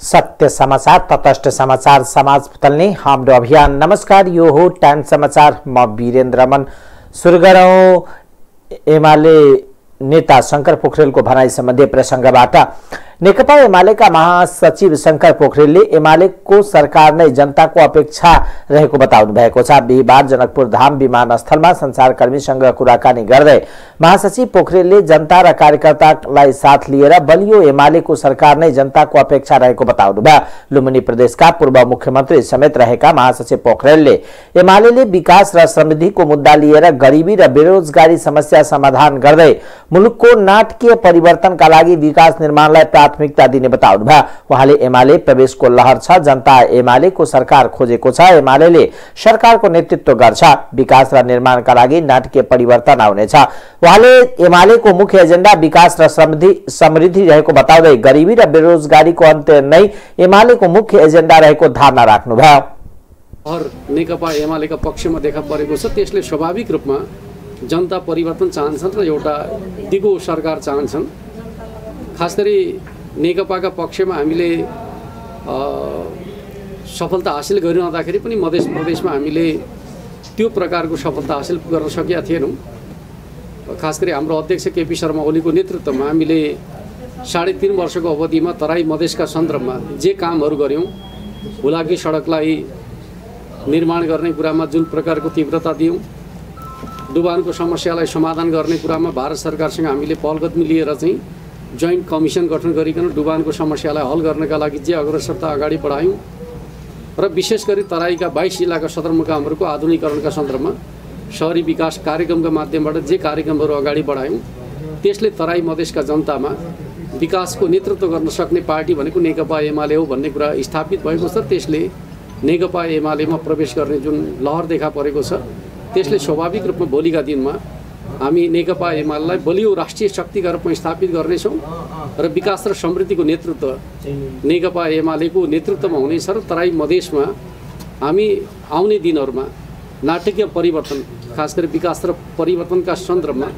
सत्य समाचार तटस्थ समाचार समाज बदल्ने हाम्रो अभियान। नमस्कार, यो हो टाइम समाचार। म वीरेन्द्र मन। सुरु गरौं एमाले नेता शंकर पोखरेलको भनाई सम्बन्धी प्रसंगबाट। नेकपा एमालेका महासचिव शंकर पोखरेलले एमालेको सरकार नै जनताको अपेक्षा रहेको बताउनु भएको छ। बिहीबार जनकपुर धाम विमानस्थलमा सञ्चारकर्मीसँग कुराकानी गर्दै महासचिव पोखरेलले जनता र कार्यकर्तालाई साथ लिएर बलियो एमालेको सरकार नै जनताको अपेक्षा रहेको बताउनुभयो। लुम्बिनी प्रदेशका पूर्व मुख्यमन्त्री समेत रहेका महासचिव पोखरेलले एमालेले विकास र समृद्धिको मुद्दा लिएर गरिबी र बेरोजगारी समस्या समाधान गर्दै मुलुकको नाटकीय परिवर्तनका लागि विकास निर्माणलाई प्राथमिकता दिने बताउनुभयो। उहाँले एमाले प्रवेशको लहर छ, जनता एमालेको सरकार खोजेको छ, एमालेले सरकारको नेतृत्व गर्छ, विकास र निर्माणका लागि नाटकीय परिवर्तन आउनेछ। उहाँले एमालेको मुख्य एजेन्डा विकास र समृद्धि रहेको बताउँदै गरिबी र बेरोजगारीको अन्त्य नै एमालेको मुख्य एजेन्डा रहेको धारणा राख्नुभयो। और नेकपा एमालेका पक्षमा देखा परेको छ, त्यसले स्वाभाविक रूपमा जनता परिवर्तन चाहन्छन् र एउटा दिगो सरकार चाहन्छन्। खास गरी नेकपाका पक्षमा हामीले सफलता हासिल गरिरहँदाखेरि पनि मध्य प्रदेशमा हामीले त्यो प्रकारको सफलता हासिल गर्न सकेका थिएनौँ। खास गरी हाम्रो अध्यक्ष केपी शर्मा ओलीको नेतृत्वमा हामीले 3.5 वर्षको अवधिमा तराई मधेसका सन्दर्भमा जे कामहरू गऱ्यौँ, हुलाकी सडकलाई निर्माण गर्ने कुरामा जुन प्रकारको तीव्रता दियौँ, डुबानको समस्यालाई समाधान गर्ने कुरामा भारत सरकारसँग हामीले पहल कदमी लिएर चाहिँ जोइन्ट कमिसन गठन गरिकन डुबानको समस्यालाई हल गर्नका लागि जे अग्रसरता अगाडि बढायौँ र विशेष गरी तराईका 22 जिल्लाका सदरमुकामहरूको आधुनिकीकरणका सन्दर्भमा शहरी विकास कार्यक्रमका माध्यमबाट जे कार्यक्रमहरू अगाडि बढायौँ, त्यसले तराई मधेसका जनतामा विकासको नेतृत्व गर्न सक्ने पार्टी भनेको नेकपा एमाले हो भन्ने कुरा स्थापित भएको छ। त्यसले नेकपा एमालेमा प्रवेश गर्ने जुन लहर देखा परेको छ, त्यसले स्वाभाविक रूपमा भोलिका दिनमा हामी नेकपा एमालेलाई बलियो राष्ट्रिय शक्तिका रूपमा स्थापित गर्नेछौँ र विकास र समृद्धिको नेतृत्व नेकपा एमालेको नेतृत्वमा हुनेछ र तराई मधेसमा हामी आउने दिनहरूमा नाटकीय परिवर्तन, खास गरी विकास र परिवर्तनका सन्दर्भमा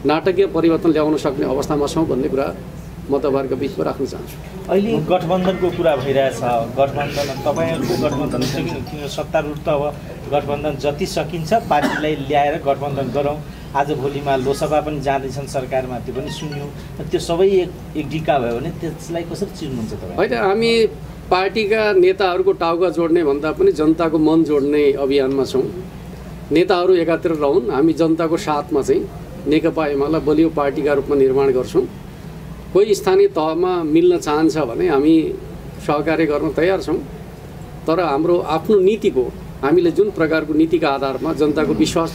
नाटकीय परिवर्तन ल्याउन सक्ने अवस्थामा छौँ भन्ने कुरा म तपाईँहरूको बिचमा राख्न चाहन्छु। अहिले गठबन्धनको कुरा भइरहेछ। गठबन्धन तपाईँहरूको गठबन्धन किन सत्तारूढ त अब गठबन्धन जति सकिन्छ पार्टीलाई ल्याएर गठबन्धन गरौँ। आज भोलिमा लोकसभा पनि जाँदैछन् सरकारमा, त्यो पनि सुन्यौँ। त्यो सबै एक डिका भयो भने त्यसलाई कसरी चिर्नुहुन्छ तपाईँ? होइन, हामी पार्टीका नेताहरूको टाउका जोड्ने भन्दा पनि जनताको मन जोड्ने अभियानमा छौँ। नेताहरू एकातिर रहन्, हामी जनताको साथमा चाहिँ नेकपा एमालेलाई बलियो पार्टीका रूपमा निर्माण गर्छौँ। कोही स्थानीय तहमा मिल्न चाहन्छ भने हामी सहकार्य गर्न तयार छौँ, तर हाम्रो आफ्नो नीतिको, हामीले जुन प्रकारको नीतिका आधारमा जनताको विश्वास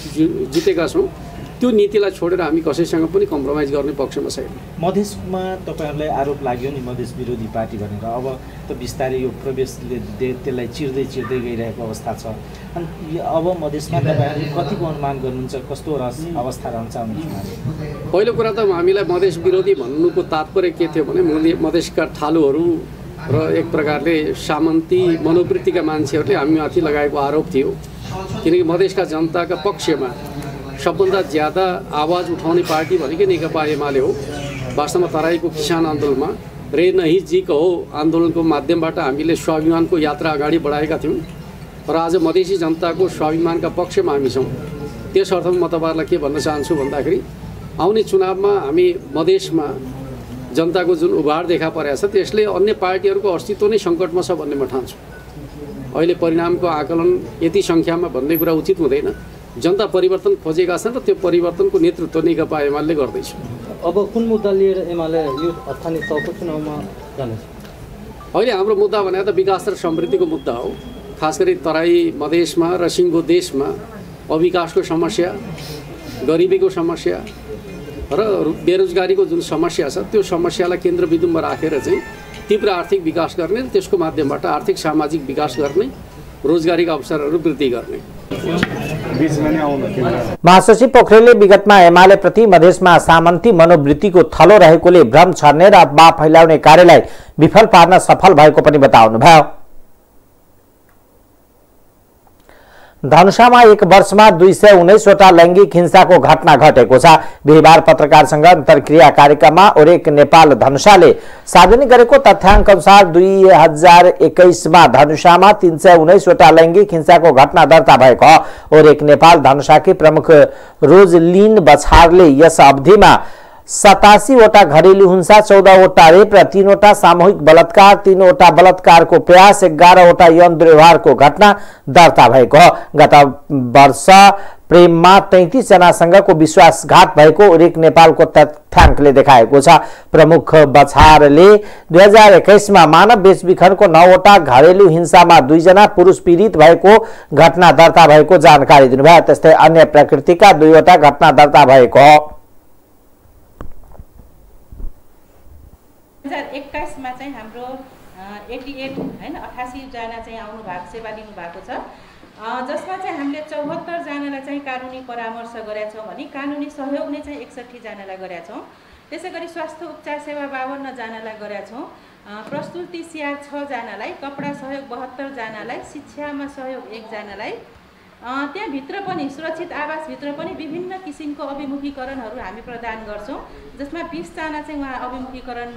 जितेका छौँ, त्यो नीतिलाई छोडेर हामी कसैसँग पनि कम्प्रोमाइज गर्ने पक्षमा छैन। मधेसमा तपाईँहरूलाई आरोप लाग्यो नि मधेस विरोधी पार्टी भनेर, अब त बिस्तारै यो प्रवेशले त्यसलाई चिर्दै गइरहेको अवस्था छ। अनि अब मधेसमा तपाईँहरूले कतिको अनुमान गर्नुहुन्छ, कस्तो अवस्था रहन्छ? पहिलो कुरा त हामीलाई मधेस विरोधी भन्नुको तात्पर्य के थियो भने मधेसका ठालुहरू र एक प्रकारले सामन्ती मनोवृत्तिका मान्छेहरूले हामीमाथि लगाएको आरोप थियो। किनकि मधेसका जनताका पक्षमा सबभन्दा ज्यादा आवाज उठाउने पार्टी भनेकै नेकपा एमाले हो। वास्तवमा तराईको किसान आन्दोलनमा रे नहीं जी कहो आन्दोलनको माध्यमबाट हामीले स्वाभिमानको यात्रा अगाडि बढाएका थियौँ र आज मधेसी जनताको स्वाभिमानका पक्षमा हामी छौँ। त्यस अर्थमा म तपाईँहरूलाई के भन्न चाहन्छु भन्दाखेरि आउने चुनावमा हामी मधेसमा जनताको जुन उभार देखा परेको छ, त्यसले अन्य पार्टीहरूको अस्तित्व नै सङ्कटमा छ भन्ने म ठान्छु। अहिले परिणामको आकलन यति सङ्ख्यामा भन्ने कुरा उचित हुँदैन। जनता परिवर्तन खोजेका छन् र त्यो परिवर्तनको नेतृत्व नेकपा एमाले गर्दैछ। अब कुन मुद्दा लिएर एमाले यो स्थानीय तहको चुनावमा जानेछ? अहिले हाम्रो मुद्दा भने त विकास र समृद्धिको मुद्दा हो। खास गरी तराई मधेसमा र सिङ्गो देशमा अविकासको समस्या, गरिबीको समस्या र बेरोजगारीको जुन समस्या छ, त्यो समस्यालाई केन्द्रबिन्दुमा राखेर चाहिँ तीव्र आर्थिक विकास गर्ने र त्यसको माध्यमबाट आर्थिक सामाजिक विकास गर्ने, रोजगारीका अवसरहरू वृद्धि गर्ने। महासचिव पोखरेलले विगतमा एमाले प्रति मधेसमा सामन्ती मनोवृत्तिको थलो रहेकोले भ्रम छर्ने र अफवाह फैलाउने कार्यलाई विफल पार्न सफल भएको पनि बताउनुभयो। धनुषामा एक वर्षमा 219वटा लैंगिक हिंसाको घटना घटेको छ। बिहिबार पत्रकारसँग अन्तर्क्रिया कार्यक्रममा ओरेक नेपाल धनुषाले सार्वजनिक गरेको तथ्याङ्क अनुसार 2021मा धनुषामा 319वटा लैंगिक हिंसाको घटना दर्ता भएको हो। ओरेक नेपाल धनुषाकी प्रमुख रोजलिन बछारले यस अवधिमा 87वटा घरेलु हिंसा, 14वटा रेप र 3वटा सामूहिक बलात्कार, 3वटा बलात्कारको प्रयास, 11वटा यौन दुर्व्यवहारको घटना दर्ता भएको हो। गत वर्ष प्रेममा 33 जनासँगको विश्वासघात भएको ओरेक नेपालको तथ्याङ्कले देखाएको छ। प्रमुख बछारले 2021मा मानव बेचबिखनको 9वटा, घरेलु हिंसामा 2 जना पुरुष पीडित भएको घटना दर्ता भएको जानकारी दिनुभयो। त्यस्तै अन्य प्रकृतिका 2वटा घटना दर्ता भएको हो। 2021मा चाहिँ हाम्रो 88 हैन 88 जना चाहिँ आउनु भएको सेवा लिनु भएको छ, जसमा चाहिँ हामीले 74 जनालाई चाहिँ कानुनी परामर्श गरेका छौं भने कानुनी सहयोग नै चाहिँ 61 जनालाई गरेका छौं। त्यसैगरी स्वास्थ्य उपचार सेवा 52 जनालाई गरेका छौं, प्रस्तुति स्याहार 6 जनालाई, कपडा सहयोग 72 जनालाई, शिक्षामा सहयोग 1 जनालाई, त्यहाँभित्र पनि सुरक्षित आवासभित्र पनि विभिन्न किसिमको अभिमुखीकरणहरू हामी प्रदान गर्छौं, जसमा 20 जना चाहिँ उहाँ अभिमुखीकरण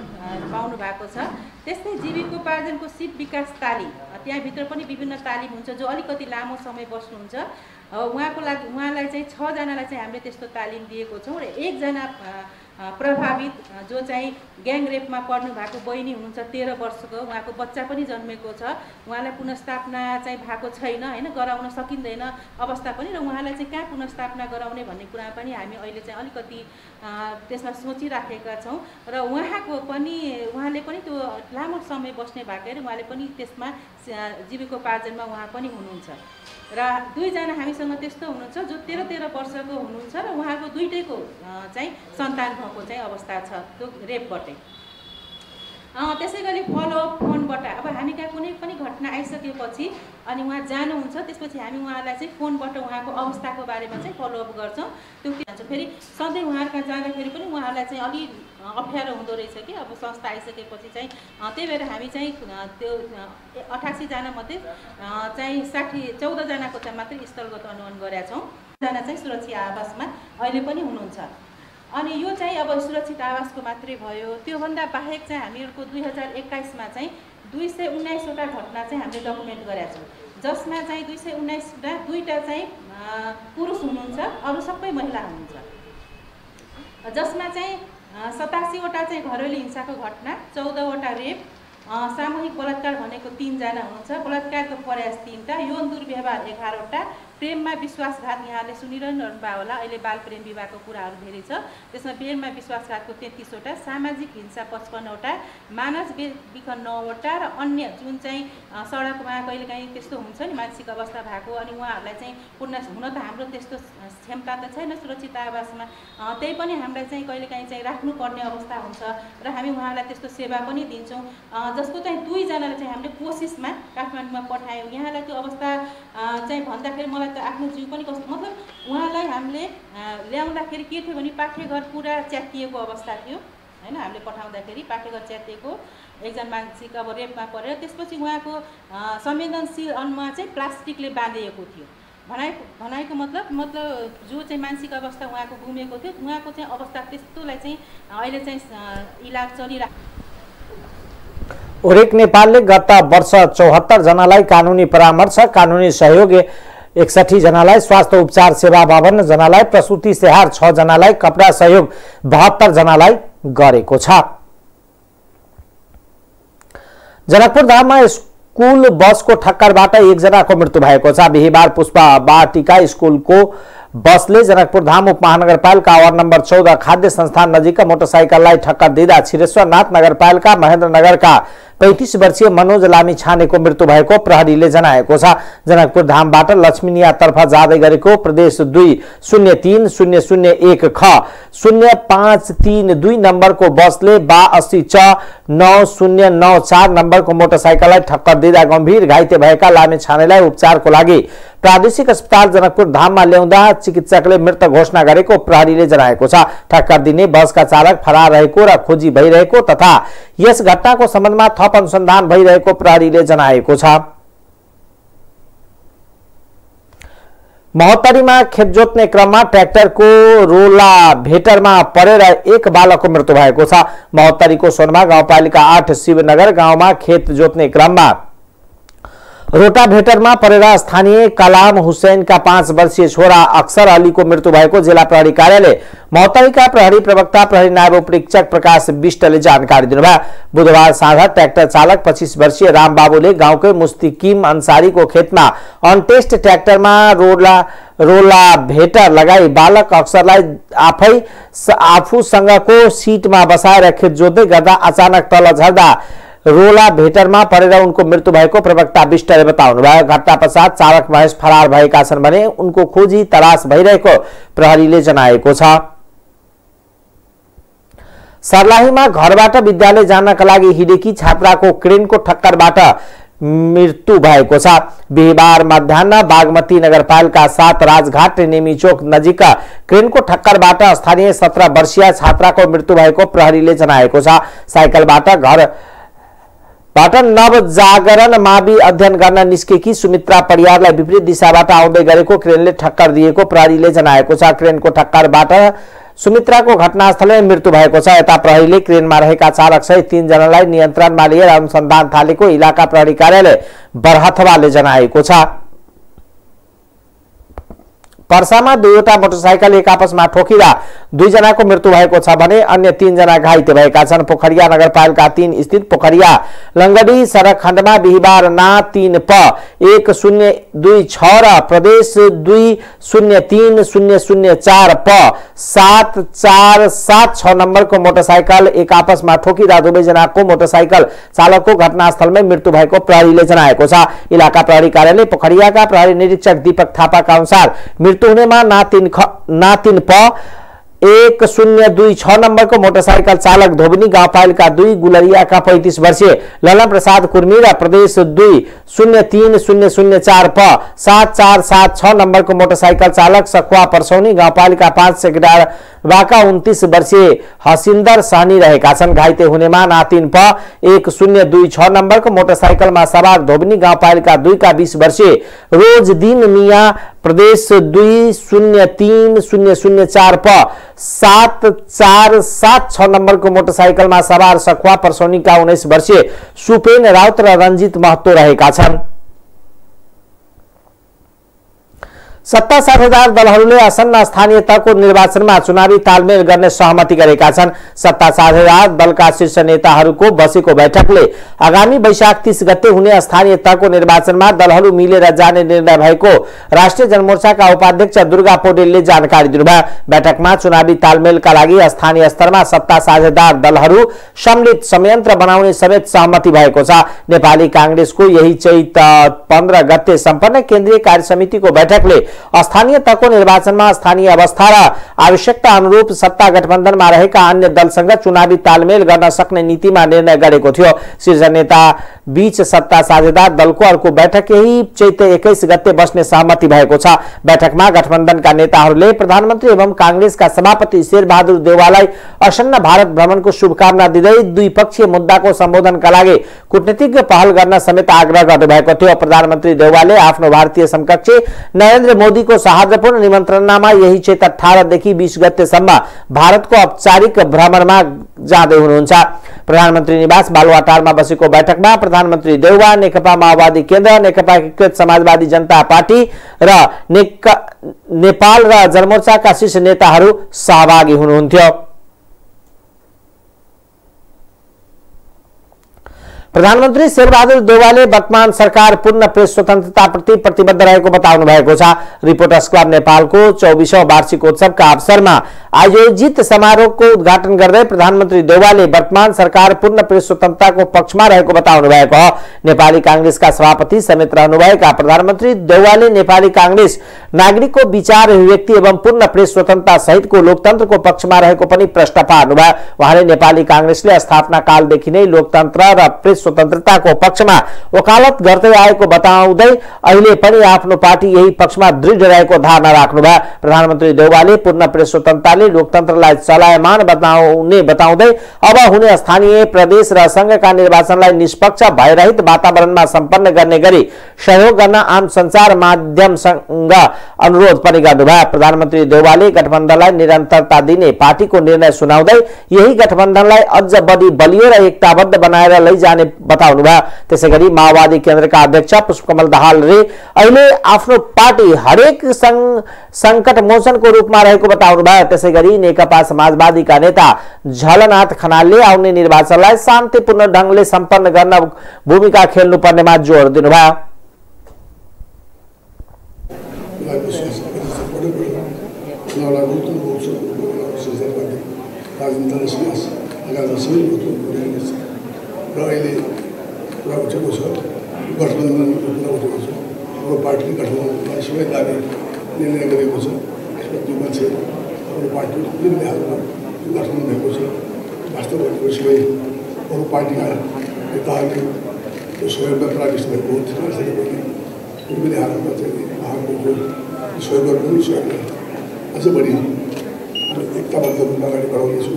पाउनु भएको छ। त्यस्तै जीविकोपार्जनको सिप विकास तालिम, त्यहाँभित्र पनि विभिन्न तालिम हुन्छ जो अलिकति लामो समय बस्नुहुन्छ, उहाँलाई चाहिँ 6 जनालाई चाहिँ हामीले त्यस्तो तालिम दिएको छौं र 1 जना प्रभावित जो चाहिँ ग्याङ रेपमा पर्नु भएको बहिनी हुनुहुन्छ 13 वर्षको, उहाँको बच्चा पनि जन्मेको छ, उहाँलाई पुनर्स्थापना चाहिँ भएको छैन हैन, गराउन सकिँदैन अवस्था पनि, र उहाँलाई चाहिँ कहाँ पुनर्स्थापना गराउने भन्ने कुरा पनि हामी अहिले चाहिँ अलिकति त्यसमा सोचिराखेका छौं र उहाँले पनि त्यो लामो समय बस्ने भएकोले उहाँले पनि त्यसमा जीविकोपार्जनमा उहाँ पनि हुनुहुन्छ र 2 जना हामीसँग त्यस्तो हुनुहुन्छ जो 13 वर्षको हुनुहुन्छ र उहाँको दुईटैको चाहिँ सन्तान भएको चाहिँ अवस्था छ त्यो रेपबाटै। त्यसैगरी फलोअप फोनबाट अब हामी कहाँ कुनै पनि घटना आइसकेपछि अनि उहाँ जानुहुन्छ, त्यसपछि हामी उहाँलाई चाहिँ फोनबाट उहाँको अवस्थाको बारेमा चाहिँ फलोअप गर्छौं। त्यो के भन्छ फेरि सधैँ उहाँहरूका जाँदाखेरि पनि उहाँहरूलाई चाहिँ अलि अप्ठ्यारो हुँदो रहेछ कि अब संस्था आइसकेपछि चाहिँ, त्यही भएर हामी चाहिँ त्यो 88 जना मध्ये चाहिँ 14 जनाको चाहिँ मात्रै स्थलगत अनुमान गरेका छौं, जना चाहिँ सुरक्षित आवासमा अहिले पनि हुनुहुन्छ। अनि यो चाहिँ अब सुरक्षित आवासको मात्रै भयो। त्योभन्दा बाहेक चाहिँ हामीहरूको 2021मा चाहिँ 219वटा घटना चाहिँ हामीले डकुमेन्ट गरेका छौं, जसमा चाहिँ 219 2टा चाहिँ पुरुष हुनुहुन्छ, अरू सबै महिला हुनुहुन्छ, जसमा चाहिँ 87वटा चाहिँ घरेलु हिंसाको घटना, 14वटा रेप, सामूहिक बलात्कार भनेको 3 जना हुनुहुन्छ, बलात्कारको प्रयास 3टा, यौन दुर्व्यवहार 11वटा, प्रेममा विश्वासघात यहाँले सुनिरहनु भयो होला, अहिले बाल प्रेम विवाहको कुराहरू धेरै छ, त्यसमा प्रेममा विश्वासघातको 33वटा, सामाजिक हिंसा 55वटा, मानव बेचबिखन 9वटा र अन्य जुन चाहिँ सडकमा कहिलेकाहीँ त्यस्तो हुन्छ नि मानसिक अवस्था भएको, अनि उहाँहरूलाई चाहिँ हुन त हाम्रो त्यस्तो क्षमता त छैन सुरक्षित आवासमा, त्यही पनि हामीलाई चाहिँ कहिलेकाहीँ चाहिँ राख्नुपर्ने अवस्था हुन्छ र हामी उहाँलाई त्यस्तो सेवा पनि दिन्छौँ, जसको चाहिँ 2 जनालाई चाहिँ हामीले कोसिसमा काठमाडौँमा पठायौँ। यहाँलाई त्यो अवस्था चाहिँ भन्दाखेरि मलाई त आफ्नो जिउ पनि कस्तो, मतलब उहाँलाई हामीले ल्याउँदाखेरि के थियो भने पाठेघर पुरा च्यातिएको अवस्था थियो हैन, हामीले पठाउँदाखेरि पाठेघर च्यातिएको, एकजना मानसिक अब रेपमा परेर त्यसपछि उहाँको संवेदनशील अनुमा चाहिँ प्लास्टिकले बाँधिएको थियो। भनाइको मतलब जो चाहिँ मानसिक अवस्था उहाँको गुमेको थियो, उहाँको चाहिँ अवस्था त्यस्तोलाई चाहिँ अहिले चाहिँ इलाज चलिरहेको। ओरेक नेपालले गत वर्ष 74 जनालाई कानुनी परामर्श, कानुनी सहयोग 61 जनालाई, स्वास्थ्य उपचार सेवा 52 जनालाई, प्रसूति स्याहार 6 जनालाई, कपडा सहयोग 72 जनालाई गरेको छ। जनकपुर धाममा स्कुल बसको ठक्करबाट 1 जनाको मृत्यु भएको छ। बिहिबार पुष्पा बाटिका स्कुलको बसले जनकपुर धाम उपमहानगरपालिका वार्ड नम्बर 14 खाद्य संस्थान नजिक मोटरसाइकललाई ठक्कर दिँदा छिरेश्वरनाथ नगरपालिका महेन्द्रनगरका 35 वर्षीय मनोज लामी छानेको मृत्यु भएको प्रहरीले जनाएको छ। जनकपुर धामबाट लक्ष्मीनियातर्फ जाँदै गरेको प्रदेश 2 03-001 ख 0532 नम्बरको बसले 82 च 9094 नम्बरको मोटरसाइकललाई ठक्कर दिँदा गम्भीर घाइते भएका लामी छानेलाई उपचारको लागि प्रादेशिक अस्पताल जनकपुर धाममा ल्याउँदा चिकित्सकले मृत घोषणा गरेको प्रहरीले जनाएको छ। ठक्कर दिने बसका चालक फरार रहेको र खोजी भइरहेको तथा यस घटनाको सम्बन्धमा थप अनुसन्धान भइरहेको प्रहरीले जनाएको छ। महोत्तरीमा खेत जोत्ने क्रममा ट्र्याक्टरको रोला भेटरमा परेर एक बालकको मृत्यु भएको छ। महोत्तरीको सोनमा गाउँपालिका 8 शिवनगर गाउँमा खेत जोत्ने क्रममा रोटाभेटरमा परेर स्थानीय कलाम हुसैनका 5 वर्षीय छोरा अक्सर अलीको मृत्यु भएको जिल्ला प्रहरी कार्यालय महोत्तरीका प्रहरी प्रवक्ता प्रहरी नायब उपरीक्षक प्रकाश विष्टले जानकारी दिनुभयो। बुधबार साँझ ट्र्याक्टर चालक 25 वर्षीय रामबाबुले गाउँकै मुस्तिकिम अन्सारीको खेतमा अनटेस्ट ट्र्याक्टरमा रोला भेटर लगाई बालक अक्सरलाई आफूसँगको सिटमा बसाएर खेत जोत्दै गर्दा अचानक तल झर्दा रोला भेटरमा परेर उनको मृत्यु भएको प्रवक्ता विष्टले बताउनुभयो। घटना पश्चात चालक महेश फरार भएका छन् भने उनको खोजी तलास भइरहेको प्रहरीले जनाएको छ। सर्लाहीमा घरबाट विद्यालय जानका लागि हिँडेकी छात्राको क्रेनको ठक्करबाट मृत्यु भएको छ। बिहिबार मध्याह्न बागमती नगरपालिका 7 राजघाट नेमीचोक नजिक क्रेनको ठक्करबाट स्थानीय 17 वर्षीय छात्राको मृत्यु भएको प्रहरीले जनाएको छ। साइकलबाट नवजागरण मावि अध्ययन गर्न निस्केकी सुमित्रा परियारलाई विपरीत दिशाबाट आउँदै गरेको क्रेनले ठक्कर दिएको प्रहरीले जनाएको छ। क्रेनको ठक्करबाट सुमित्राको घटनास्थलमै मृत्यु भएको छ। यता प्रहरीले क्रेनमा रहेका चालक सहित 3 जनालाई नियन्त्रणमा लिएर अनुसन्धान थालेको इलाका प्रहरी कार्यालय बरहथवाले जनाएको छ। पर्सामा दुईवटा मोटरसाइकल एक आपसमा ठोकिँदा 2 जनाको मृत्यु भएको छ भने अन्य 3 जना घाइते भएका छन्। पोखरिया नगरपालिका 3 स्थित पोखरिया लंगडी सडक खण्डमा बिहिबार ना 3 प 1026 र प्रदेश 203004 प 7476 नम्बरको मोटरसाइकल एक आपसमा ठोकिँदा 2 जनाको मोटरसाइकल चालकको घटनास्थलमै मृत्यु भएको प्रहरीले जनाएको छ। इलाका प्रहरी कार्यालय पोखरियाका प्रहरी निरीक्षक दीपक थापाका अनुसार मृत्यु हुनेमा ना 3 प 1026 नम्बरको मोटरसाइकल चालक धोबिनी गाउँपालिका 2 गुलरियाका 35 वर्षीय ललन प्रसाद कुर्मी र प्रदेश 203004 प 7476 नम्बरको मोटरसाइकल चालक सखुवा पर्सौनी गाउँपालिका 5 सेक्टारका 29 वर्षीय हसिन्दर सहनी रहेका छन्। घाइते हुनेमा ना 3 प 1026 नम्बरको मोटरसाइकलमा सवार धोबिनी गाउँपालिका 2 का 20 वर्षीय रोजदीन मिया प्रदेश 203004 प 7476 नम्बरको मोटरसाइकलमा सवार सखुवा पर्सौनीका 19 वर्षीय सुपेन राउत र रञ्जित महतो रहेका छन्। सत्ता साझेदार दलहरूले आसन्न स्थानीय तहको निर्वाचनमा चुनावी तालमेल गर्ने सहमति गरेका छन्। सत्ता साझेदार दलका शीर्ष नेताहरूको बसेको बैठकले आगामी वैशाख 30 गते हुने स्थानीय तहको निर्वाचनमा दलहरू मिलेर जाने निर्णय भएको राष्ट्रिय जनमोर्चाका उपाध्यक्ष दुर्गा पौडेलले जानकारी दिनुभयो। बैठकमा चुनावी तालमेलका लागि स्थानीय स्तरमा सत्ता साझेदार दलहरू सम्मिलित संयन्त्र बनाउने समेत सहमति भएको छ। नेपाली कांग्रेसको यही चैत 15 गते सम्पन्न केन्द्रीय कार्यसमितिको बैठकले स्थानीय तहको निर्वाचनमा स्थानीय अवस्था र आवश्यकता अनुरूप सत्ता गठबन्धनमा रहेका अन्य दलसँग चुनावी तालमेल गर्न सक्ने नीतिमा निर्णय गरेको थियो। शीर्ष नेता बीच सत्ता साझेदार दलको अर्को बैठक यही चैत 21 गते बस्ने सहमति भएको छ। बैठकमा गठबन्धनका नेताहरूले प्रधानमन्त्री एवं कांग्रेसका सभापति शेरबहादुर देउवालाई आसन्न भारत भ्रमणको शुभकामना दिँदै द्विपक्षीय मुद्दाको सम्बोधनका लागि कूटनीतिक पहल गर्न समेत आग्रह गर्नुभएको थियो। प्रधानमन्त्री देउवाले आफ्नो भारतीय समकक्षी नरेन्द्र मोदीको सौहार्दपूर्ण निमन्त्रणामा यही चैत 18 देखि 20 गतेसम्म भारतको औपचारिक भ्रमणमा जाँदै हुनुहुन्छ। प्रधानमन्त्री निवास बालुवाटारमा बसेको बैठकमा प्रधानमन्त्री देउवा, नेकपा माओवादी केन्द्र, नेकपा एकीकृत समाजवादी जनता पार्टी र नेपाल र जनमोर्चाका शीर्ष नेताहरू सहभागी हुनुहुन्थ्यो। प्रधानमन्त्री शेरबहादुर देउवाले वर्तमान सरकार पूर्ण प्रेस स्वतन्त्रताप्रति प्रतिबद्ध रहेको बताउनु भएको छ। रिपोर्टर्स क्लब नेपालको 24औं वार्षिकोत्सवका अवसरमा आयोजित समारोहको उद्घाटन गर्दै प्रधानमन्त्री देउवाले वर्तमान सरकार पूर्ण प्रेस स्वतन्त्रताको पक्षमा रहेको बताउनु भएको हो। नेपाली कांग्रेसका सभापति समेत रहनुभएका प्रधानमन्त्री देउवाले नेपाली कांग्रेस नागरिकको विचार अभिव्यक्ति एवं पूर्ण प्रेस स्वतन्त्रता सहितको लोकतन्त्रको पक्षमा रहेको पनि प्रश्न पार्नुभयो। उहाँले नेपाली कांग्रेसले स्थापना कालदेखि नै लोकतन्त्र र प्रेस स्वतन्त्रताको पक्षमा वकालत गर्दै आएको बताउँदै अहिले पनि आफ्नो पार्टी यही पक्षमा दृढ रहेको धारणा राख्नुभयो। प्रधानमन्त्री देउवाले पूर्ण प्रेस स्वतन्त्रताले लोकतन्त्रलाई चलायमान बताउँदै अब हुने स्थानीय प्रदेश र संघका निर्वाचनलाई निष्पक्ष भयरहित वातावरणमा सम्पन्न गर्ने गरी सहयोग गर्न आम सञ्चार माध्यमसँग अनुरोध पनि गर्नुभयो। प्रधानमन्त्री देउवाले गठबन्धनलाई निरन्तरता दिने पार्टीको निर्णय सुनाउँदै यही गठबन्धनलाई अझ बढी बलियो र एकताबद्ध बनाएर लैजाने बताउनुभयो। त्यसैगरी माओवादी केन्द्रका अध्यक्ष पुष्पकमल दाहालले अहिले आफ्नो पार्टी हरेक संकट मोचनको रूपमा रहेको बताउनुभयो। त्यसैगरी नेकपा समाजवादीका नेता झलनाथ खनालले आउने निर्वाचनलाई शान्तिपूर्ण ढंगले सम्पन्न गर्न भूमिका खेल्नुपर्नेमा जोड दिनुभयो। पार्टीले गठबन्धनलाई सबै दाबी निर्णय गरेको छ। यसमा त्यो मान्छे अरू पार्टीले पनि गठबन्धन भएको छ। वास्तवमा सबै अरू पार्टीका नेताहरूले त्यो सहयोगमा प्राविष्ट भएको हो। त्यसैले पनि हालमा चाहिँ उहाँको सहयोग पनि सहयोग अझ बढी एकताबद्ध रूपमा अगाडि बढाउनेछु।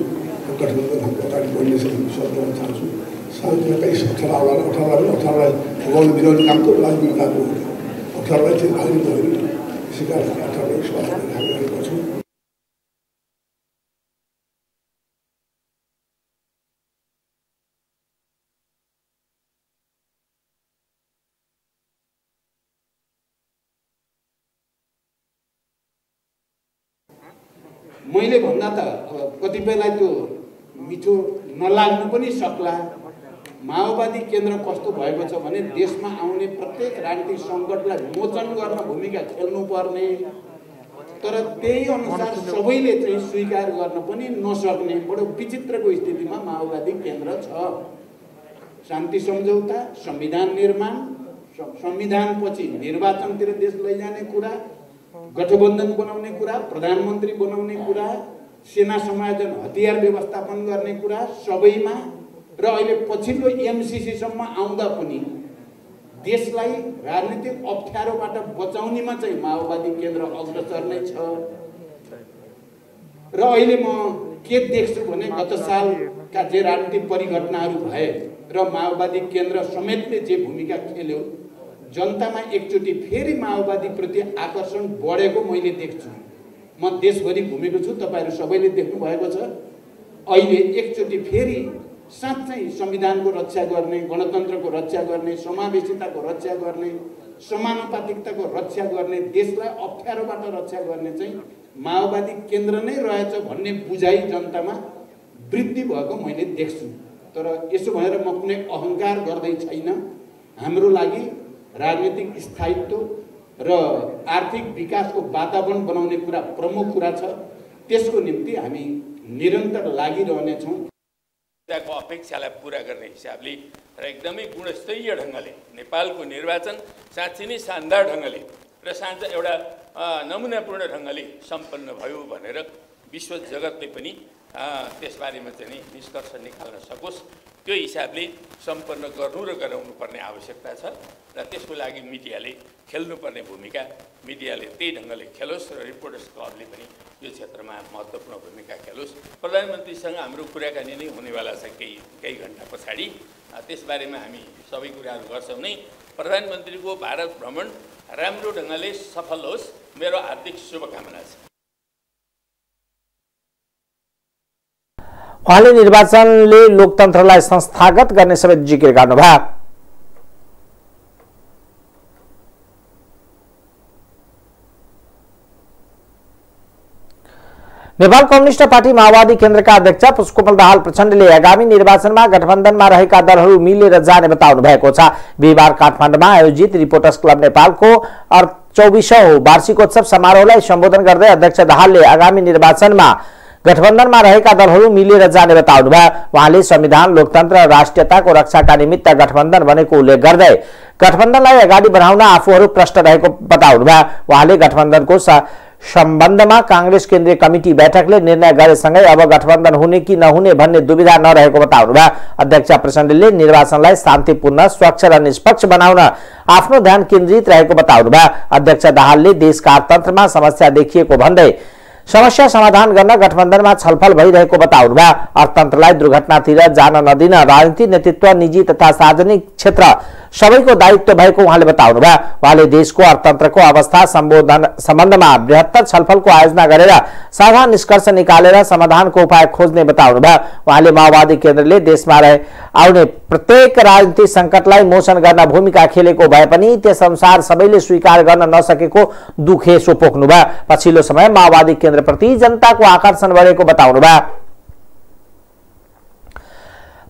गठबन्धन हाम्रो अगाडि बढ्नेछ भन्ने विश्वास गर्न चाहन्छु। शान्तिमा कहीँ अठारलाई भगाउने मिलाउने काम त राजनीतिक हो। अठारलाई चाहिँ नागरिक होइन। त्यसै कारण 18 विश्वास गरेको छु। मैले भन्दा त कतिपयलाई त्यो मिठो नलाग्नु पनि सक्ला। माओवादी केन्द्र कस्तो भएको छ भने देशमा आउने प्रत्येक राजनीतिक सङ्कटलाई मोचन गर्न भूमिका खेल्नुपर्ने, तर त्यही अनुसार सबैले चाहिँ स्वीकार गर्न पनि नसक्ने बडो विचित्रको स्थितिमा माओवादी केन्द्र छ। शान्ति सम्झौता, संविधान निर्माण, संविधानपछि निर्वाचनतिर देश लैजाने कुरा, गठबन्धन बनाउने कुरा, प्रधानमन्त्री बनाउने कुरा, सेना समायोजन, हतियार व्यवस्थापन गर्ने कुरा सबैमा र अहिले पछिल्लो एमसीसी सम्म आउँदा पनि देशलाई राजनीतिक अप्ठ्यारोबाट बचाउनेमा चाहिँ माओवादी केन्द्र अग्रसर नै छ। र अहिले म के देख्छु भने गत सालका जे राजनीतिक परिघटनाहरू भए र माओवादी केन्द्र समेतले जे भूमिका खेल्यो, जनतामा एकचोटि फेरि माओवादी प्रति आकर्षण बढेको मैले देख्छु। म देशभरि घुमेको छु, तपाईहरु सबैले देख्नु भएको छ। अहिले एकचोटि फेरि साँच्चै संविधानको रक्षा गर्ने, गणतन्त्रको रक्षा गर्ने, समावेशिताको रक्षा गर्ने, समानुपातिकताको रक्षा गर्ने, देशलाई अप्ठ्यारोबाट रक्षा गर्ने चाहिँ माओवादी केन्द्र नै रहेछ भन्ने बुझाइ जनतामा वृद्धि भएको मैले देख्छु। तर यसो भनेर म कुनै अहंकार गर्दै छैन। हाम्रो लागि राजनीतिक स्थायित्व र आर्थिक विकासको वातावरण बनाउने कुरा प्रमुख कुरा छ। त्यसको निम्ति हामी निरन्तर लागिरहनेछौँ। को अपेक्षालाई पूरा गर्ने हिसाबले र एकदमै गुणस्तरीय ढङ्गले नेपालको निर्वाचन साँच्चै नै शानदार ढङ्गले र साँच्चै एउटा नमुनापूर्ण ढङ्गले सम्पन्न भयो भनेर विश्व जगतले पनि त्यसबारेमा चाहिँ निष्कर्ष निकाल्न सकोस्। त्यो हिसाबले सम्पन्न गर्नु र गराउनु पर्ने आवश्यकता छ र त्यसको लागि मिडियाले खेल्नुपर्ने भूमिका मिडियाले त्यही ढङ्गले खेलोस् र रिपोर्टर्स क्लबले पनि यो क्षेत्रमा महत्त्वपूर्ण भूमिका खेलोस्। प्रधानमन्त्रीसँग हाम्रो कुराकानी नै हुनेवाला छ केही घण्टा पछाडि। त्यसबारेमा हामी सबै कुराहरू गर्छौँ नै। प्रधानमन्त्रीको भारत भ्रमण राम्रो ढङ्गले सफल होस्, मेरो हार्दिक शुभकामना छ। उहाँले निर्वाचनले लोकतन्त्रलाई संस्थागत गर्ने समेत जिकिर गर्नुभयो। नेपाल कम्युनिस्ट पार्टी माओवादी केन्द्रका अध्यक्ष पुष्पकमल दाहाल प्रचण्डले आगामी निर्वाचनमा गठबन्धनमा रहेका दलहरू मिलेर जाने बताउनु भएको छ। बिहिबार काठमाडौँमा आयोजित रिपोर्टर्स क्लब नेपालको 24औं वार्षिकोत्सव समारोहलाई सम्बोधन गर्दै अध्यक्ष दाहालले आगामी निर्वाचनमा गठबन्धनमा रहेका दलहरू मिलेर जाने बताउनुभयो। उहाँले संविधान, लोकतन्त्र र राष्ट्रियताको रक्षाका निमित्त गठबन्धन बनेको उल्लेख गर्दै गठबन्धनलाई अगाडि बढाउन आफूहरू प्रष्ट रहेको बताउनुभयो। उहाँले गठबन्धनको सम्बन्धमा कांग्रेस केन्द्रीय कमिटी बैठकले निर्णय गरेसँगै अब गठबन्धन हुने कि नहुने भन्ने दुविधा नरहेको बताउनुभयो। अध्यक्ष प्रचण्डले निर्वाचनलाई शान्तिपूर्ण, स्वच्छ र निष्पक्ष बनाउन आफ्नो ध्यान केन्द्रित रहेको बताउनुभयो। अध्यक्ष दाहालले देशका अर्थतन्त्रमा समस्या देखिएको भन्दै समस्या समाधान गर्न गठबन्धनमा छलफल भइरहेको बताउनुभयो। अर्थतन्त्रलाई दुर्घटनातिर जान नदिन राजनीतिक नेतृत्व, निजी तथा सार्वजनिक क्षेत्र सबैको दायित्व भएको उहाँले बताउनुभयो। उहाँले देशको अर्थतन्त्रको अवस्था सम्बन्धमा बृहत्तर छलफलको आयोजना गरेर साझा निष्कर्ष निकालेर समाधानको उपाय खोज्ने बताउनुभयो। उहाँले माओवादी केन्द्रले देशमा आउने प्रत्येक राजनीतिक संकटलाई मोचन गर्न भूमिका खेलेको भए पनि त्यसअनुसार सबैले स्वीकार गर्न नसकेको दुखेसो पोख्नुभयो। पछिल्लो समय माओवादी केन्द्रप्रति जनताको आकर्षण बढेको बताउनुभयो।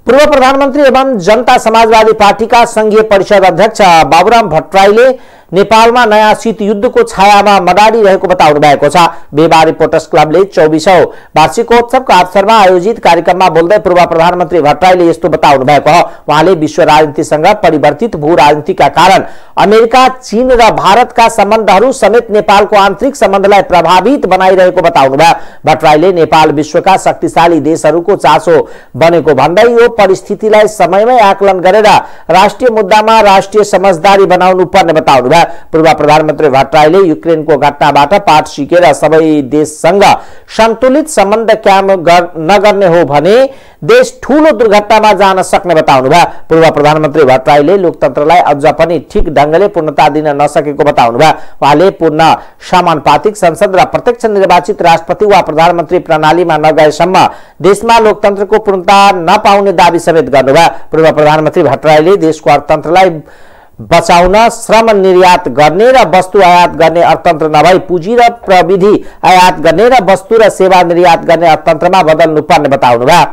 पूर्व प्रधानमन्त्री एवं जनता समाजवादी पार्टीका संघीय परिषद अध्यक्ष बाबुराम भट्टराईले नेपालमा नयाँ शीत युद्धको छायामा मडारिरहेको बताउनु भएको छ। बेबा रिपोर्टर्स क्लबले 24औं वार्षिकोत्सवको अवसरमा आयोजित कार्यक्रममा बोल्दै पूर्व प्रधानमन्त्री भट्टराईले यस्तो बताउनु भएको हो। उहाँले विश्व राजनीतिसँग परिवर्तित भू राजनीतिका कारण अमेरिका, चीन र भारतका सम्बन्धहरू समेत नेपालको आन्तरिक सम्बन्धलाई प्रभावित बनाइरहेको बताउनु भयो। भट्टराईले नेपाल विश्वका शक्तिशाली देशहरूको चासो बनेको भन्दै यो परिस्थितिलाई समयमै आकलन गरेर राष्ट्रिय मुद्दामा राष्ट्रिय समझदारी बनाउनु पर्ने बताउनु भयो। पूर्व प्रधानमन्त्री भट्टराईले युक्रेनको घटनाबाट पाठ सिकेर सबै देशसँग सन्तुलित सम्बन्ध कायम नगर्ने हो भने देश ठूलो दुर्घटनामा जान सक्ने बताउनु भयो। पूर्व प्रधानमन्त्री भट्टराईले लोकतन्त्रलाई अझ पनि ठीक ढंगले पूर्णता दिन नसकेको बताउनु भयो। उहाँले पूर्ण समानुपातिक संसद र प्रत्यक्ष निर्वाचित राष्ट्रपति वा प्रधानमन्त्री प्रणालीमा नगएसम्म देशमा लोकतन्त्रको पूर्णता नपाउने दावी समेत गर्नुभयो। पूर्व प्रधानमन्त्री भट्टराईले देशको अर्थतन्त्रलाई बचाउन श्रम निर्यात गर्ने र वस्तु आयात गर्ने अर्थतन्त्र नभई पुँजी र प्रविधि आयात गर्ने र वस्तु र सेवा निर्यात गर्ने अर्थतन्त्रमा बदल्नु पर्ने बताउनुभयो।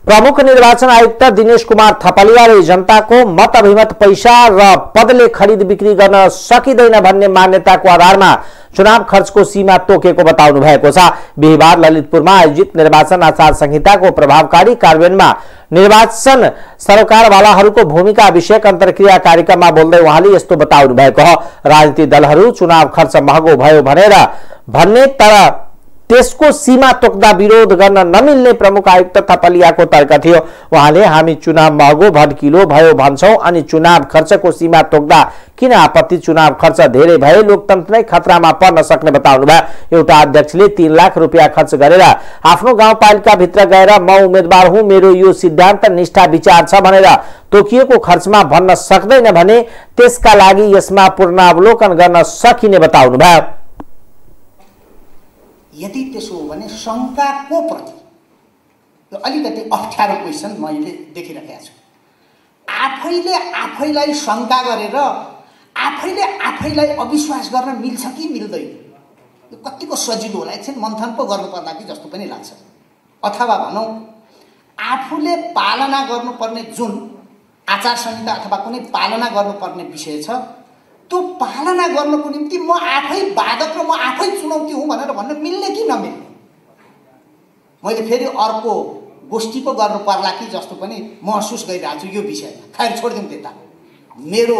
प्रमुख निर्वाचन आयुक्त दिनेश कुमार थपलियाले जनताको मत अभिमत पैसा र पदले खरिद बिक्री गर्न सकिँदैन भन्ने मान्यताको आधारमा चुनाव खर्चको सीमा तोकेको बताउनु भएको छ। बिहिबार ललितपुरमा आयोजित निर्वाचन आचार संहिताको प्रभावकारी कार्यान्वयनमा निर्वाचन सरकारवालाहरूको भूमिका विषयक अन्तर्क्रिया कार्यक्रममा बोल्दै उहाँले यस्तो बताउनु भएको हो। राजनीतिक दलहरू चुनाव खर्च महँगो भयो भन्ने तर त्यसको सीमा तोक्दा विरोध गर्न नमिल्ने प्रमुख आयुक्त थपलियाको तर्क थियो। उहाँले हामी चुनाव महँगो भड्किलो भयो भन्छौं अनि चुनाव खर्चको सीमा तोक्दा किन आपत्ति, चुनाव खर्च धेरै भए लोकतन्त्र नै खतरामा पर्न सक्ने बताउनु भयो। एउटा अध्यक्षले 3 लाख रुपियाँ खर्च गरेर आफ्नो गाउँपालिका भित्र गएर म उम्मेदवार हुँ, मेरो यो सिद्धान्त निष्ठा विचार छ भनेर तोकिएको खर्चमा भन्न सक्दैन भने त्यसका लागि यसमा पूर्णावलोकन गर्न सकिने बताउनु भयो। यदि त्यसो हो भने शङ्काको प्रति यो अलिकति अप्ठ्यारो क्वेसन मैले देखिरहेको छु। आफैले आफैलाई शङ्का गरेर आफैले आफैलाई अविश्वास गर्न मिल्छ कि मिल्दैन, यो कतिको सजिलो होला, एकछिन मन्थन पो गर्नुपर्ला कि जस्तो पनि लाग्छ। अथवा भनौँ आफूले पालना गर्नुपर्ने जुन आचार संहिता अथवा कुनै पालना गर्नुपर्ने विषय छ त्यो पालना गर्नको निम्ति म आफै बाधक र म आफै चुनौती हुँ भनेर भन्न मिल्ने कि नमिल्ने, मैले फेरि अर्को गोष्ठी पो गर्नु पर्ला कि जस्तो पनि महसुस गरिरहेको छु यो विषयमा। खैर छोडिदिउँ त्यता। मेरो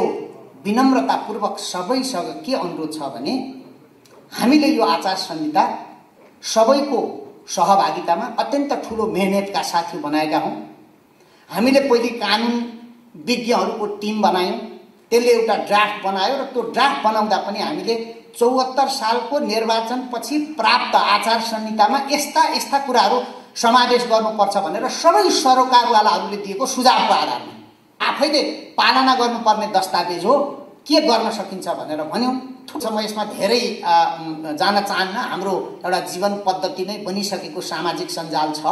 विनम्रतापूर्वक सबैसँग के अनुरोध छ भने हामीले यो आचार संहिता सबैको सहभागितामा अत्यन्त ठुलो मेहनतका साथ बनाएका हौँ। हामीले पहिले कानुन विज्ञहरूको टिम बनायौँ, त्यसले एउटा ड्राफ्ट बनायो र त्यो ड्राफ्ट बनाउँदा पनि हामीले 74 सालको निर्वाचनपछि प्राप्त आचार संहितामा यस्ता यस्ता कुराहरू समावेश गर्नुपर्छ भनेर सबै सरकारवालाहरूले दिएको सुझावको आधारमा आफैले पालना गर्नुपर्ने दस्तावेज हो, के गर्न सकिन्छ भनेर भन्यौँ। म यसमा धेरै जान चाहन्न। हाम्रो एउटा जीवन पद्धति नै बनिसकेको सामाजिक सञ्जाल छ,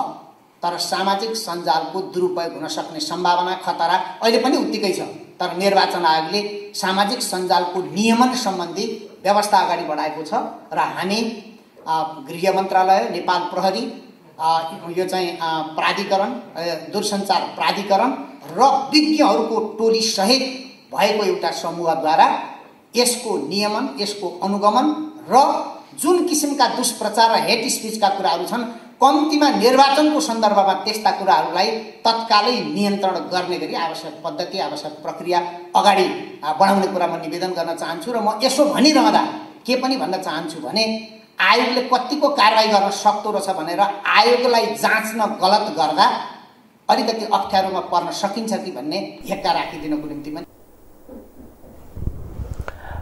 तर सामाजिक सञ्जालको दुरुपयोग हुन सक्ने सम्भावना खतरा अहिले पनि उत्तिकै छ। तर निर्वाचन आयोगले सामाजिक सञ्जालको नियमन सम्बन्धी व्यवस्था अगाडि बढाएको छ र हामी गृह मन्त्रालय, नेपाल प्रहरी, यो चाहिँ प्राधिकरण, दूरसञ्चार प्राधिकरण र विज्ञहरूको टोली सहित भएको एउटा समूहद्वारा यसको नियमन, यसको अनुगमन र जुन किसिमका दुष्प्रचार र हेट स्पिचका कुराहरू छन् कम्तीमा निर्वाचनको सन्दर्भमा त्यस्ता कुराहरूलाई तत्कालै नियन्त्रण गर्ने गरी आवश्यक पद्धति, आवश्यक प्रक्रिया अगाडि बढाउने कुरा म निवेदन गर्न चाहन्छु। र म यसो भनिरहँदा के पनि भन्न चाहन्छु भने आयोगले कतिको कारबाही गर्न सक्दो रहेछ भनेर आयोगलाई जाँच्न गलत गर्दा अलिकति अप्ठ्यारोमा पर्न सकिन्छ कि भन्ने हेक्का राखिदिनको निम्ति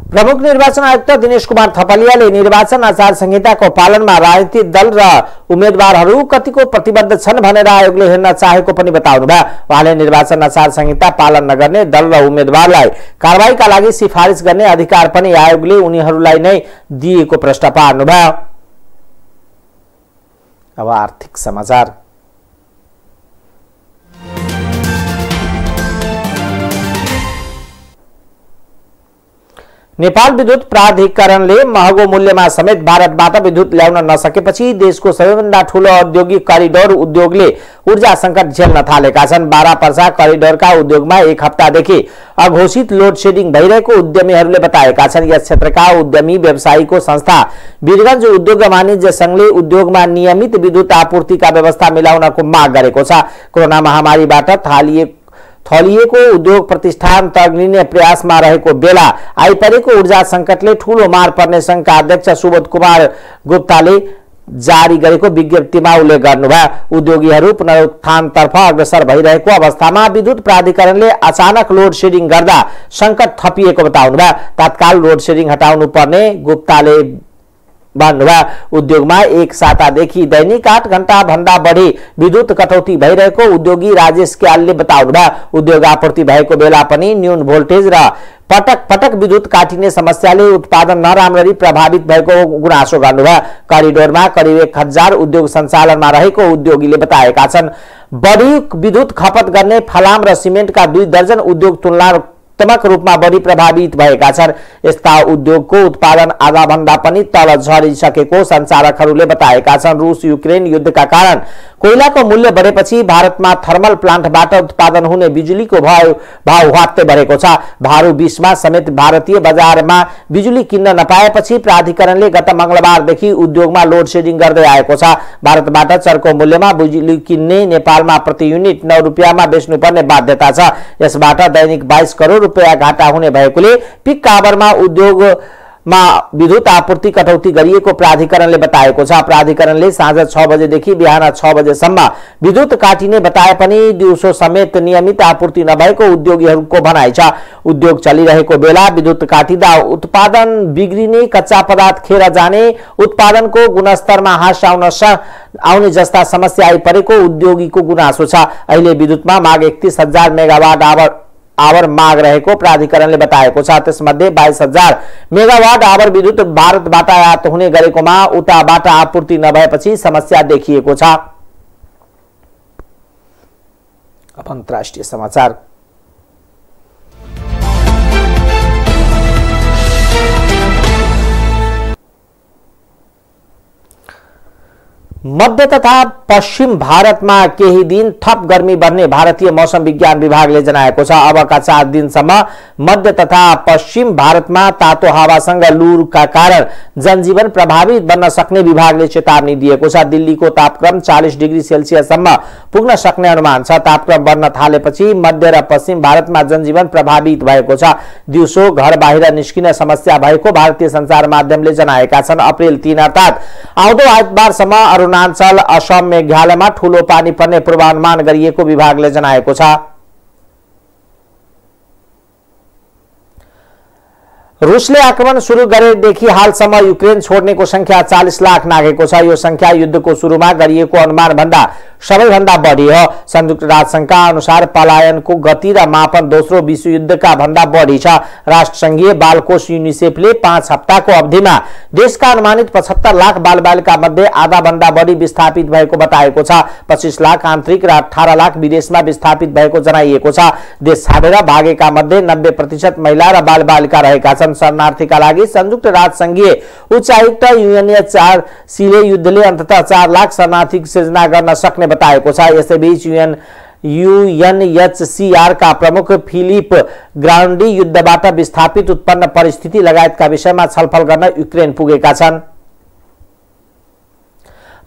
प्रमुख निर्वाचन आयुक्त दिनेश कुमार थपलियाले निर्वाचन आचार संहिताको पालनमा राजनीतिक दल र उम्मेदवारहरू कतिको प्रतिबद्ध छन् भनेर आयोगले हेर्न चाहेको पनि बताउनुभयो। उहाँले निर्वाचन आचार संहिता पालन नगर्ने दल र उम्मेदवारलाई कारबाहीका लागि सिफारिस गर्ने अधिकार पनि आयोगले उनीहरूलाई नै दिएको प्रश्न पार्नुभयो। अब आर्थिक समाचार। नेपाल विद्युत प्राधिकरणले महँगो मूल्यमा समेत भारतबाट विद्युत ल्याउन नसकेपछि देशको सबैभन्दा ठूलो औद्योगिक करिडोर उद्योगले ऊर्जा संकट झेल्न थालेका छन्। बारापर्सा करिडोरका उद्योगमा एक हप्तादेखि अघोषित लोड शेडिङ भइरहेको उद्यमीहरूले बताएका छन्। यस क्षेत्रका उद्यमी व्यवसायीको संस्था वीरगञ्ज उद्योग वाणिज्य संघले उद्योगमा नियमित विद्युत आपूर्तिका व्यवस्था मिलाउनको माग गरेको छ। कोरोना महामारीबाट थलिएको उद्योग प्रतिष्ठान तग्लिने प्रयासमा रहेको बेला आइपरेको ऊर्जा संकटले ठूलो मार पर्ने संघका अध्यक्ष सुबोध कुमार गुप्ताले जारी गरेको विज्ञप्तिमा उल्लेख गर्नुभयो। उद्योगीहरू पुनरुत्थानतर्फ अग्रसर भइरहेको अवस्थामा विद्युत प्राधिकरणले अचानक लोड शेडिङ गर्दा संकट थपिएको बताउनुभयो। तत्काल लोड शेडिङ हटाउनु पर्ने गुप्ताले भन्नुभयो। उद्योगमा एक सातादेखि दैनिक 8 घण्टा भन्दा बढी विद्युत कटौती भइरहेको उद्योगी राजेश क्यालले बताउनुभयो। उद्योग आपूर्ति भएको बेला पनि न्यून भोल्टेज र पटक पटक विद्युत काटिने समस्याले उत्पादन नराम्ररी प्रभावित भएको गुनासो गर्नुभयो। करिडोरमा करिब 1000 उद्योग सञ्चालनमा रहेको उद्योगीले बताएका छन्। बढी विद्युत खपत गर्ने फलाम र सिमेन्टका 2 दर्जन उद्योग तुलनात्मक रूपमा बढी प्रभावित भएका छन्। यस्ता उद्योगको उत्पादन आधा भन्दा पनि तल झरिसकेको सञ्चालकहरूले बताएका छन्। रूस युक्रेन युद्धका कारण कोइलाको मूल्य बढेपछि भारतमा थर्मल प्लान्टबाट उत्पादन हुने बिजुलीको भाव ह्वात्तै बढेको छ। भारू 20 मा समेत भारतीय बजारमा बिजुली किन्न नपाएपछि प्राधिकरणले गत मंगलबारदेखि उद्योगमा लोड शेडिङ गर्दै आएको छ। भारतबाट चर्को मूल्यमा बिजुली किन्ने नेपालमा प्रति युनिट 9 रुपियाँमा बेच्नुपर्ने बाध्यता छ। यसबाट दैनिक 22 करोड रुपियाँ घाटा हुने भएकोले पिक आवरमा उद्योगमा विद्युत आपूर्ति कटौती गरिएको प्राधिकरणले बताएको छ। प्राधिकरणले साँझ 6 बजेदेखि बिहान 6 बजेसम्म विद्युत काटिने बताए पनि दिउँसो समेत नियमित आपूर्ति नभएको उद्योगीहरूको भनाइ छ। उद्योग चलिरहेको बेला विद्युत काटिँदा उत्पादन बिग्रिने, कच्चा पदार्थ खेर जाने, उत्पादनको गुणस्तरमा ह्रास आउने जस्ता समस्या आइपरेको उद्योगीको गुनासो छ। अहिले विद्युतमा माग 31,000 मेगावाट आवर माग रहेको प्राधिकरणले बताएको छ। त्यसमध्ये 22,000 मेगावाट आवर विद्युत भारतबाट आयात हुने गरेकोमा उताबाट आपूर्ति नभएपछि समस्या देखिएको छ। अब अन्तर्राष्ट्रिय समाचार। मध्य तथा पश्चिम भारतमा केही दिन थप गर्मी बढ्ने भारतीय मौसम विज्ञान विभागले जनाएको छ। अबका 4 दिनसम्म मध्य तथा पश्चिम भारतमा तातो हावासँग लुका कारण जनजीवन प्रभावित बन्न सक्ने विभागले चेतावनी दिएको छ। दिल्लीको तापक्रम 40 डिग्री सेल्सियससम्म पुग्न सक्ने अनुमान छ। तापक्रम बढ्न थालेपछि मध्य र पश्चिम भारतमा जनजीवन प्रभावित भएको छ। दिउँसो घर बाहिर निस्किन समस्या भएको भारतीय सञ्चार माध्यमले जनाएका छन्। अप्रिल 3 अर्थात् आउँदो आइतबारसम्म अरुणाञ्चल, असम, मेघालयमा ठूलो पानी पर्ने पूर्वानुमान गरिएको विभागले जनाएको छ। रूसले आक्रमण सुरु गरेदेखि हालसम्म युक्रेन छोड्नेको संख्या 40 लाख नाघेको छ। यो संख्या युद्धको सुरुमा गरिएको अनुमान भन्दा सबैभन्दा बढी हो। संयुक्त राष्ट्रसङ्घका अनुसार पलायनको गति र मापन दोस्रो विश्वयुद्धका भन्दा बढी छ। राष्ट्रसङ्घीय बालकोष युनिसेफले 5 हप्ताको अवधिमा देशका अनुमानित 75 लाख बालबालिका मध्ये आधा भन्दा बढी विस्थापित भएको बताएको छ। 25 लाख आन्तरिक र 18 लाख विदेशमा विस्थापित भएको जनाइएको छ। देश छाडेर भागेका मध्ये 90% महिला र बालबालिका रहेका छन्। शरणार्थीका लागि संयुक्त राष्ट्रसङ्घीय उच्चायुक्त UNHRCले युद्धले अन्ततः 4 लाख शरणार्थी सिर्जना गर्न सक्ने बताएको छ। यसैबीच UNHCR का प्रमुख फिलिप ग्रान्डी युद्धबाट विस्थापित उत्पन्न परिस्थिति लगायतका विषयमा छलफल गर्न युक्रेन पुगेका छन्।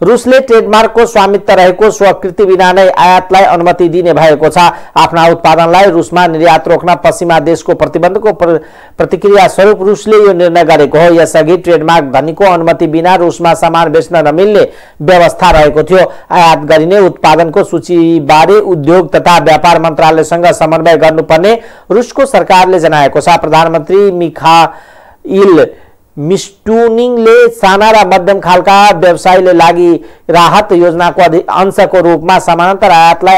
रूसले ट्रेडमार्कको स्वामित्व रहेको स्वीकृति बिना नै आयातलाई अनुमति दिने भएको छ। आफ्ना उत्पादनलाई रूसमा निर्यात रोक्न पश्चिमा देशको प्रतिबन्धको प्रतिक्रिया स्वरूप रूसले यो निर्णय गरेको हो। यसअघि ट्रेडमार्क धनीको अनुमति बिना रूसमा सामान बेच्न नमिल्ने व्यवस्था रहेको थियो। आयात गरिने उत्पादनको सूचीबारे उद्योग तथा व्यापार मन्त्रालयसँग समन्वय गर्नुपर्ने रूसको सरकारले जनाएको छ। प्रधानमन्त्री इल मिस्टुनिङले साना र मध्यम खालका व्यवसायले लागि राहत योजनाको अंशको रूपमा समानान्तर आयातलाई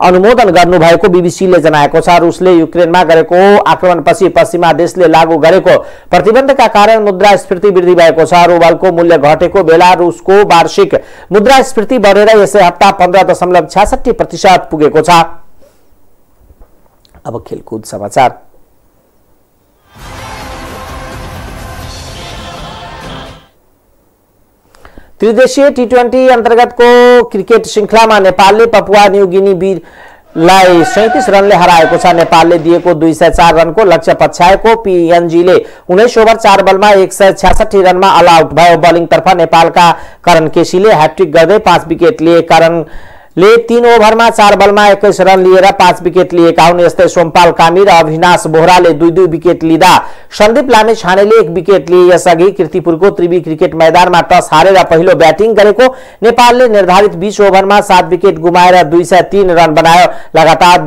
अनुमोदन गर्नुभएको बीबीसीले जनाएको छ। रुसले युक्रेनमा गरेको आक्रमणपछि पश्चिमा देशले लागू गरेको प्रतिबन्धका कारण मुद्रास्फीति वृद्धि भएको छ। रुबलको मूल्य घटेको बेला रुसको वार्षिक मुद्रास्फीति बढेर यसै हप्ता 15.66% पुगेको छ। अब खेलकुद समाचार। त्रिदेशीय टी20 अन्तर्गतको क्रिकेट श्रृंखलामा नेपालले पपुवा न्यू गिनी लाई 37 रनले हराएको छ। नेपालले दिएको 204 रनको लक्ष्य पछ्याएको पीएनजीले 19 ओभर 4 बलमा 166 रनमा अल आउट भयो। बलिङतर्फ नेपालका करण केसीले ह्याट्रिक गर्दै 5 विकेट लिए। करणले 3 ओभरमा 4 बलमा 21 रन लिएर 5 विकेट लिएका हुन्। यस्तै सोमपाल कामी र अविनाश बोहराले 2-2 विकेट लिँदा सन्दीप लामेछानेले 1 विकेट लिए। यसअघि कीर्तिपुरको त्रिवी क्रिकेट मैदानमा टस हारेर पहिलो ब्याटिङ गरेको नेपालले निर्धारित 20 ओभरमा 7 विकेट गुमाएर 203 रन बनायो। लगातार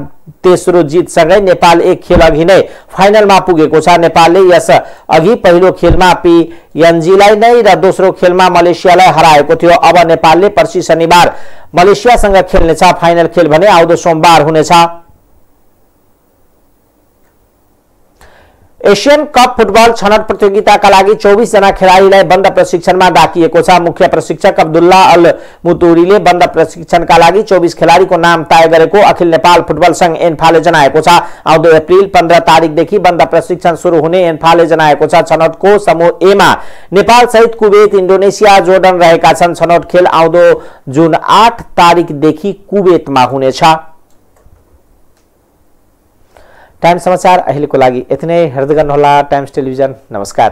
तेस्रो जितसँगै नेपाल एक खेल अघि नै फाइनलमा पुगेको छ। नेपालले यस अघि पहिलो खेलमा पीएनजीलाई नै र दोस्रो खेलमा मलेसियालाई हराएको थियो। अब नेपालले पर्सि शनिबार मलेसियासँग खेल्नेछ। फाइनल खेल भने आउँदो सोमबार हुनेछ। एशियन कप फुटबल छनौट प्रतियोगिताका लागि 24 जना खेलाडीलाई बन्द प्रशिक्षणमा डाकिएको छ। मुख्य प्रशिक्षक अब्दुल्ला अल मुतुरीले बन्द प्रशिक्षणका लागि 24 खेलाडीको नाम तय गरेको अखिल नेपाल फुटबल संघ एन्फाले जनाएको छ। आउँदो अप्रिल 15 तारिकदेखि बन्द प्रशिक्षण सुरु हुने एन्फाले जनाएको छ। छनौटको समूह ए मा नेपाल सहित कुवेत, इन्डोनेसिया, जोर्डन रहेका छन्। छनौट खेल आउँदो जुन 8 तारिकदेखि कुवेतमा हुनेछ। टाइम्स समाचार अहिलेको लागि यति नै। हेर्दै गर्नुहोला टाइम्स टेलिभिजन। नमस्कार।